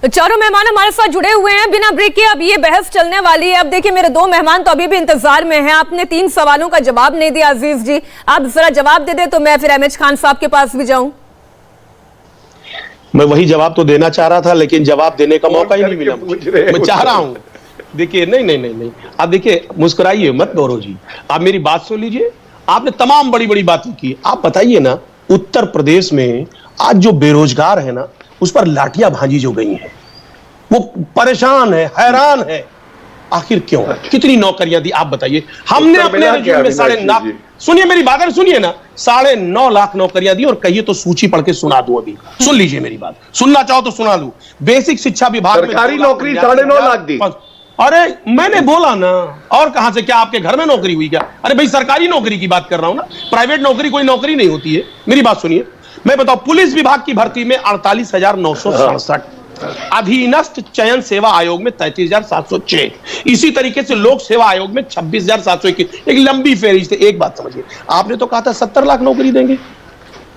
चारों मेहमान हमारे साथ जुड़े हुए हैं बिना ब्रेक के। अब ये बहस चलने वाली है। अब देखिए मेरे दो मेहमान तो अभी भी इंतजार में हैं। आपने 3 सवालों का जवाब नहीं दिया अजीज जी, आप जरा जवाब दे दे तो मैं फिर एमएच खान साहब के पास भी जाऊं। मैं वही जवाब तो देना चाह रहा था लेकिन जवाब देने का मौका ही नहीं मिला। मैं चाह रहा हूं, देखिए नहीं, आप देखिए मुस्कुराइए मत गौरव जी, आप मेरी बात सुन लीजिए। आपने तमाम बड़ी बड़ी बातें की। आप बताइए ना, उत्तर प्रदेश में आज जो बेरोजगार है ना, उस पर लाठियां भांजी जो गई हैं, वो परेशान है, हैरान है। आखिर क्यों? कितनी नौकरियां दी आप बताइए। हमने अपने रिज्यूम में 9.5, सुनिए मेरी बात, सुनिए ना, 9.5 लाख नौकरियां दी। और कहिए तो सूची पढ़ के सुना दूं, अभी सुन लीजिए मेरी बात, सुनना चाहो तो सुना दूं। बेसिक शिक्षा विभाग में सरकारी नौकरी 9.5 लाख दी। अरे मैंने बोला ना, और कहां से? क्या आपके घर में नौकरी हुई क्या? अरे भाई सरकारी नौकरी की बात कर रहा हूं ना, प्राइवेट नौकरी कोई नौकरी नहीं होती है। मेरी बात सुनिए, मैं बताऊं, पुलिस विभाग की भर्ती में 48,967, अधीनस्थ चयन सेवा आयोग में 33,706, इसी तरीके से लोक सेवा आयोग में 26,721। एक लंबी फेरिस्त है। एक बात समझिए, आपने तो कहा था 70 लाख नौकरी देंगे,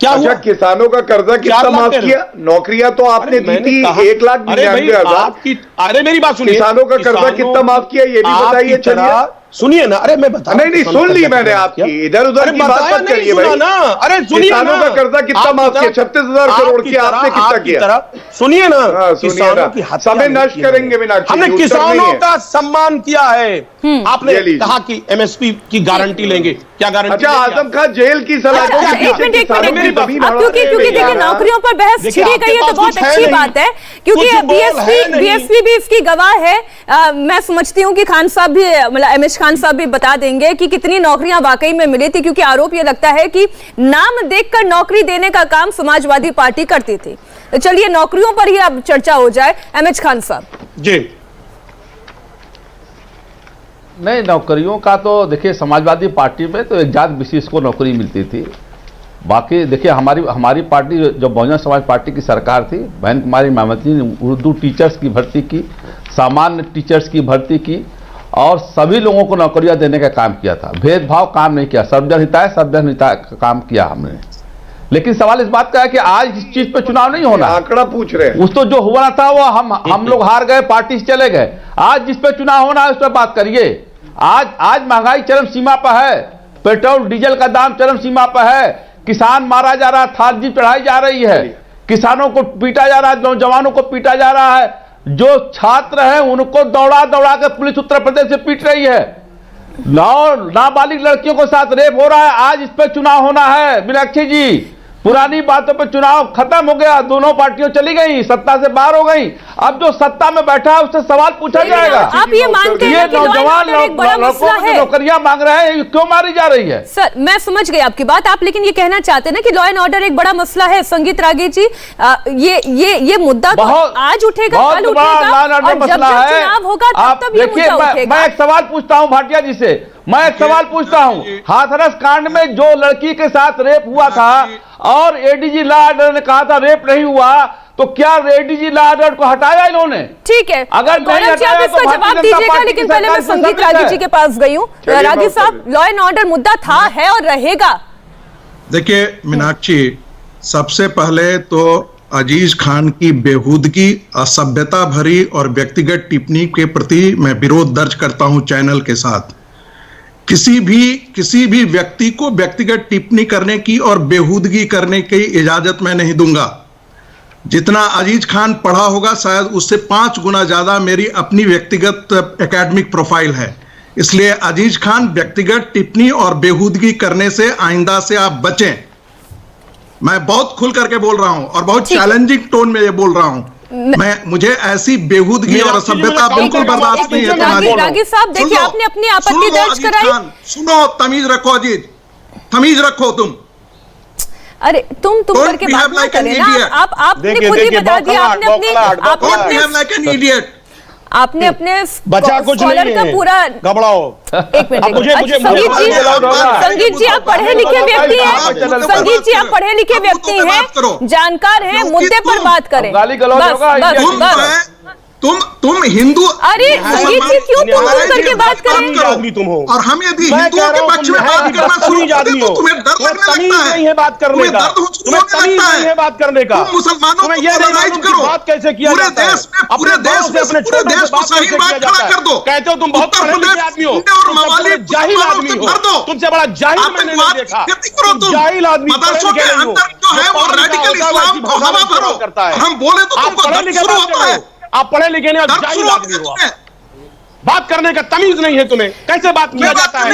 क्या अच्छा, किसानों का कर्जा कितना माफ किया? नौकरियां तो आपने दी थी 1,99,000। अरे मेरी बात सुनिए, किसानों का कर्जा कितना माफ किया ये भी बताइए। चलिए सुनिए ना, अरे मैं बता नहीं सुन ली मैंने आपकी, इधर उधर की बात मत करिए भाई ना। अरे सुनिए, किसानों का कर्जा कितना माफ किया? 36,000 करोड़ की आपने कितना किया? सुनिए ना, किसानों की समय नष्ट करेंगे मीनाक्षी, हमने किसानों का सम्मान किया है। आपने कहा कि एमएसपी की गारंटी लेंगे, क्या गारंटी? अच्छा, आजम खान जेल की सलाह, क्योंकि देखिए नौकरियों पर बहस छिड़ी गई है तो बहुत अच्छी बात है, क्योंकि बीएसपी भी इसकी गवाह है। मैं समझती हूँ कि खान साहब भी, मतलब एमएच खान साहब भी बता देंगे कि कितनी नौकरियां वाकई में मिली थी, क्योंकि आरोप यह लगता है कि नाम देखकर नौकरी देने का काम समाजवादी पार्टी करती थी। तो चलिए नौकरियों पर ही अब चर्चा हो जाए। एमएच खान साहब जी। नहीं, नौकरियों का तो देखिए समाजवादी पार्टी में तो एक जात विशेष को नौकरी मिलती थी। बाकी देखिए हमारी पार्टी जो बहुजन समाज पार्टी की सरकार थी, बहन कुमारी मायावती ने उर्दू टीचर्स की भर्ती की, सामान्य टीचर्स की भर्ती की और सभी लोगों को नौकरियां देने का काम किया था। भेदभाव काम नहीं किया, सर्वजन हिताय का काम किया हमने। लेकिन सवाल इस बात का है कि आज इस चीज पे चुनाव नहीं होना। आंकड़ा पूछ रहे हैं, उस तो जो हुआ था वो हम लोग हार गए, पार्टी से चले गए। आज जिस पे चुनाव होना है उस पर बात करिए। आज महंगाई चरम सीमा पर है, पेट्रोल डीजल का दाम चरम सीमा पर है, किसान मारा जा रहा है, थाली चढ़ाई जा रही है, किसानों को पीटा जा रहा है, नौजवानों को पीटा जा रहा है, जो छात्र हैं उनको दौड़ा दौड़ा के पुलिस उत्तर प्रदेश से पीट रही है, नाबालिग लड़कियों के साथ रेप हो रहा है। आज इस पे चुनाव होना है मीनाक्षी जी। पुरानी बातों पर चुनाव खत्म हो गया, दोनों पार्टियां चली गई, सत्ता से बाहर हो गई। अब जो सत्ता में बैठा है उससे सवाल पूछा जाएगा। आप ये मानते हैं कि नौजवान नौकरियां मांग रहे हैं, क्यों मारी जा रही है? सर मैं समझ गई आपकी बात, आप लेकिन ये कहना चाहते हैं ना कि लॉ एंड ऑर्डर एक बड़ा मसला है। संगीत रागी जी, ये मुद्दा तो आज उठेगा, कल उठेगा, और जब चुनाव होगा तब ये मुद्दा उठेगा। मैं एक सवाल पूछता हूँ भाटिया जी से, मैं एक सवाल पूछता हूँ, हाथरस कांड में जो लड़की के साथ रेप हुआ था और एडीजी लॉ ऑर्डर ने कहा था रेप नहीं हुआ, तो क्या एडीजी लॉ ऑर्डर को हटाया इन्होंने? ठीक है, अगर नहीं हटाया तो जवाब दीजिएगा, लेकिन पहले मैं संगीत रागी जी के पास गई हूँ। रागी साहब, लॉ एंड ऑर्डर मुद्दा था, है और रहेगा। देखिए मीनाक्षी, सबसे पहले तो अजीज खान की बेहूदगी, असभ्यता भरी और व्यक्तिगत टिप्पणी के प्रति मैं विरोध दर्ज करता हूं चैनल के साथ। किसी भी व्यक्ति को व्यक्तिगत टिप्पणी करने की और बेहूदगी करने की इजाजत मैं नहीं दूंगा। जितना अजीज खान पढ़ा होगा शायद उससे 5 गुना ज्यादा मेरी अपनी व्यक्तिगत एकेडमिक प्रोफाइल है। इसलिए अजीज खान, व्यक्तिगत टिप्पणी और बेहूदगी करने से आइंदा से आप बचें। मैं बहुत खुल करके बोल रहा हूं और बहुत चैलेंजिंग टोन में ये बोल रहा हूं। मुझे ऐसी बेहूदगी और असभ्यता बिल्कुल बर्दाश्त नहीं है। रागी साहब देखिए, आपने अपनी आपत्ति दर्ज कराई। सुनो, तमीज रखो अजीज, तमीज रखो तुम। अरे तुम करके बात ना करें ना। आपने खुद ही बता दिया, आपने अपने बचा कुछ नहीं है, पूरा घबराओ। एक मिनट, संगीत जी आप पढ़े लिखे व्यक्ति हैं, संगीत जी आप पढ़े लिखे व्यक्ति हैं, जानकार हैं, मुद्दे पर बात करें। तुम हिंदू अरे संगीत जी क्यों तुम करके बात करें? आदमी तुम हो और हम यदि हिंदुओं के पक्ष में बात करना शुरू कर दें तो तुम्हें डर लगने लगता है, बात करने का, तुम्हें दर्द होने लगता है बात करने का। तुम मुसलमानों को पोलराइज करो, बात कैसे किया पूरे जाता है? देश में पूरे देश को सही बात खड़ा कर दो। कहते हो तुम बहुत पढ़े लिखे आदमी हो और मवालिक जाहिल आदमी हो, तुमसे बड़ा जाहिल मैंने नहीं देखा। जाहिल आदमी मदरसों के अंदर जो है वो रेडिकल इस्लाम को हवा भरो करता है। हम बोले तो तुमको दर्द शुरू होता है। आप पढ़े लिखे नहीं और जाहिल आदमी हो। बात करने का तमीज नहीं है तुम्हें, कैसे बात किया जाता है?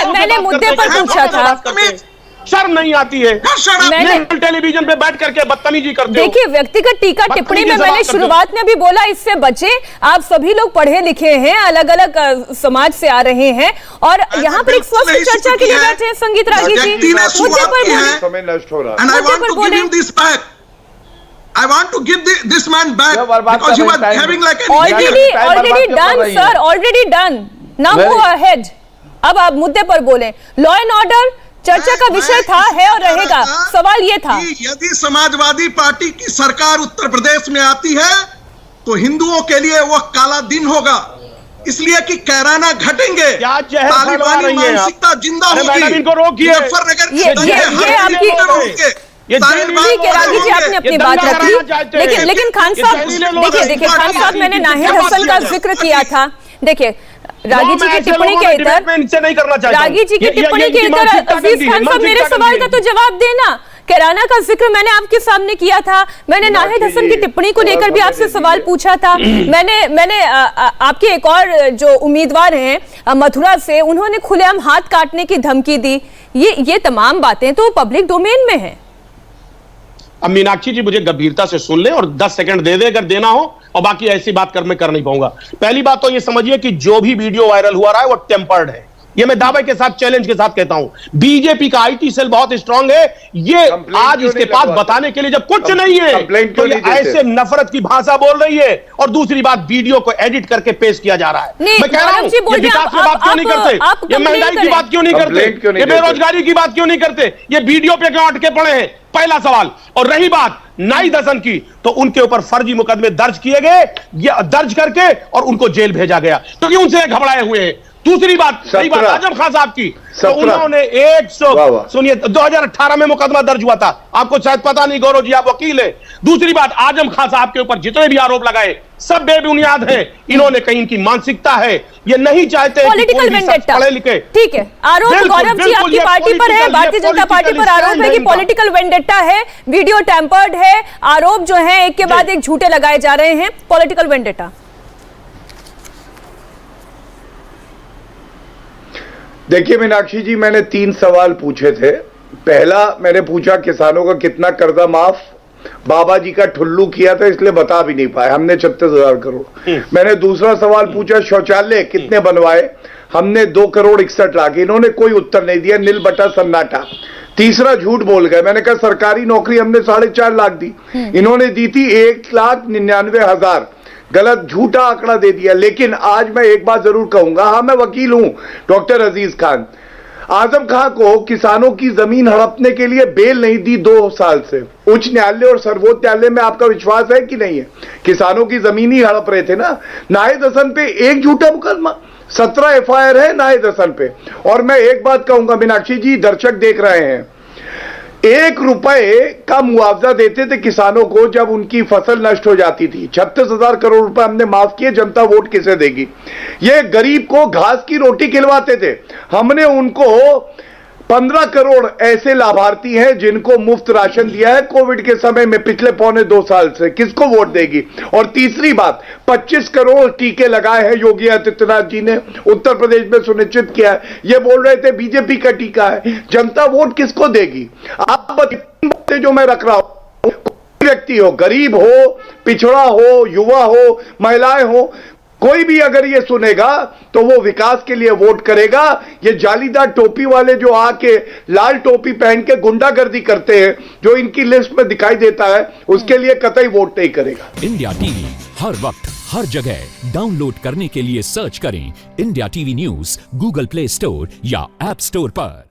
मैंने मुद्दे पर पूछा था, शर्म नहीं आती है? मैंने टेलीविजन पे बैठ करके बदतमीजी करते हो। देखिए व्यक्तिगत टीका टिप्पणी में मैंने शुरुआत में भी बोला इससे बचे। आप सभी लोग पढ़े लिखे हैं, अलग अलग समाज से आ रहे हैं और यहाँ पर एक स्वस्थ चर्चा के लिए बैठे हैं। संगीत रागी जी मुद्दे पर बोले, समय नष्ट हो रहा है। And I want to give him this back. I want to give this man back because you are having like an already done sir, already done. Now go ahead. अब आप मुद्दे पर बोले। लॉ एंड ऑर्डर चर्चा का विषय था, है और रहेगा। सवाल ये था कि यदि समाजवादी पार्टी की सरकार उत्तर प्रदेश में आती है तो हिंदुओं के लिए वह काला दिन होगा, इसलिए कि कैराना घटेंगे, तालिबानी मानसिकता जिंदा होगी। इनको रोकिए। ये ठीक है रागी जी, आपने अपनी बात रखी, लेकिन खान साहब देखिए खान साहब, मैंने नाहिद हसन का जिक्र किया था। देखिए रागी जी की टिप्पणी के इधर, रागी जी की टिप्पणी के इधर अजीज खान साहब मेरे सवाल का तो जवाब देना। कैराना का जिक्र मैंने आपके सामने किया था, मैंने नाहिद हसन की टिप्पणी को लेकर भी आपसे सवाल पूछा था। मैंने आपके एक और जो उम्मीदवार हैं मथुरा से, उन्होंने खुलेआम हाथ काटने की धमकी दी। ये तमाम बातें तो पब्लिक डोमेन में है। अब मीनाक्षी जी मुझे गंभीरता से सुन ले और 10 सेकंड दे दे अगर देना हो, और बाकी ऐसी बात मैं कर नहीं पाऊंगा। पहली बात तो ये समझिए कि जो भी वीडियो वायरल हुआ रहा है वो टेम्पर्ड है, ये मैं दावे के साथ, चैलेंज के साथ कहता हूं। बीजेपी का आईटी सेल बहुत स्ट्रांग है, ये आज इसके पास बताने के लिए जब कुछ नहीं है तो ये ऐसे नफरत की भाषा बोल रही है। और दूसरी बात, वीडियो को एडिट करके पेश किया जा रहा है। मैं कह रहा हूं ये विकास की बात क्यों नहीं करते, ये महंगाई की बात क्यों नहीं करते, ये बेरोजगारी की बात क्यों नहीं करते, ये वीडियो पे क्यों अटके पड़े हैं? पहला सवाल। और रही बात नाहिद हसन की, तो उनके ऊपर फर्जी मुकदमे दर्ज किए गए, ये दर्ज करके और उनको जेल भेजा गया, तो क्यों उनसे घबराए हुए हैं। दूसरी बात, सही बात आजम खान साहब की, तो उन्होंने 2018 में मुकदमा दर्ज हुआ था, आपको शायद पता नहीं, गौरव जी आप वकील हैं। दूसरी बात, आजम खान साहब के ऊपर जितने भी आरोप लगाए सब बेबुनियाद हैं। इन्होंने कहीं इनकी मानसिकता है, ये नहीं चाहते पॉलिटिकल वेंडेटा, पढ़े लिखे। ठीक है, आरोप गौरव जी आपकी पार्टी पर है, भारतीय जनता पार्टी पर आरोप है कि पॉलिटिकल वेंडेटा है, वीडियो टेम्पर्ड है, आरोप जो है एक के बाद एक झूठे लगाए जा रहे हैं, पॉलिटिकल वेंडेटा। देखिए मीनाक्षी जी, मैंने 3 सवाल पूछे थे। पहला मैंने पूछा किसानों का कितना कर्जा माफ, बाबा जी का ठुल्लू किया था इसलिए बता भी नहीं पाए, हमने 36,000 करोड़। मैंने दूसरा सवाल पूछा शौचालय कितने बनवाए, हमने 2 करोड़ 61 लाख, इन्होंने कोई उत्तर नहीं दिया, नील बटा सन्नाटा। तीसरा झूठ बोल गए, मैंने कहा सरकारी नौकरी हमने 4.5 लाख दी, इन्होंने दी थी 1,99,000, गलत झूठा आंकड़ा दे दिया। लेकिन आज मैं एक बात जरूर कहूंगा, हाँ मैं वकील हूं, डॉक्टर अजीज खान, आजम खां को किसानों की जमीन हड़पने के लिए बेल नहीं दी 2 साल से। उच्च न्यायालय और सर्वोच्च न्यायालय में आपका विश्वास है कि नहीं है? किसानों की जमीन ही हड़प रहे थे ना। नाहिद हसन पे एक झूठा मुकदमा, 17 FIR है नाहिद हसन पे। और मैं एक बात कहूंगा मीनाक्षी जी, दर्शक देख रहे हैं, 1 रुपए का मुआवजा देते थे किसानों को जब उनकी फसल नष्ट हो जाती थी। 36,000 करोड़ रुपए हमने माफ किए, जनता वोट किसे देगी? ये गरीब को घास की रोटी खिलवाते थे, हमने उनको 15 करोड़ ऐसे लाभार्थी हैं जिनको मुफ्त राशन दिया है कोविड के समय में पिछले 1.25 साल से, किसको वोट देगी? और तीसरी बात, 25 करोड़ टीके लगाए हैं योगी आदित्यनाथ जी ने, उत्तर प्रदेश में सुनिश्चित किया है। ये बोल रहे थे बीजेपी का टीका है, जनता वोट किसको देगी? आप बातें जो मैं रख रहा हूं, कोई व्यक्ति हो, गरीब हो, पिछड़ा हो, युवा हो, महिलाएं हो, कोई भी अगर ये सुनेगा तो वो विकास के लिए वोट करेगा। ये जालीदार टोपी वाले जो आके लाल टोपी पहन के गुंडागर्दी करते हैं, जो इनकी लिस्ट में दिखाई देता है, उसके लिए कतई वोट नहीं करेगा। इंडिया टीवी हर वक्त हर जगह डाउनलोड करने के लिए सर्च करें India TV news Google play store या ऐप स्टोर पर।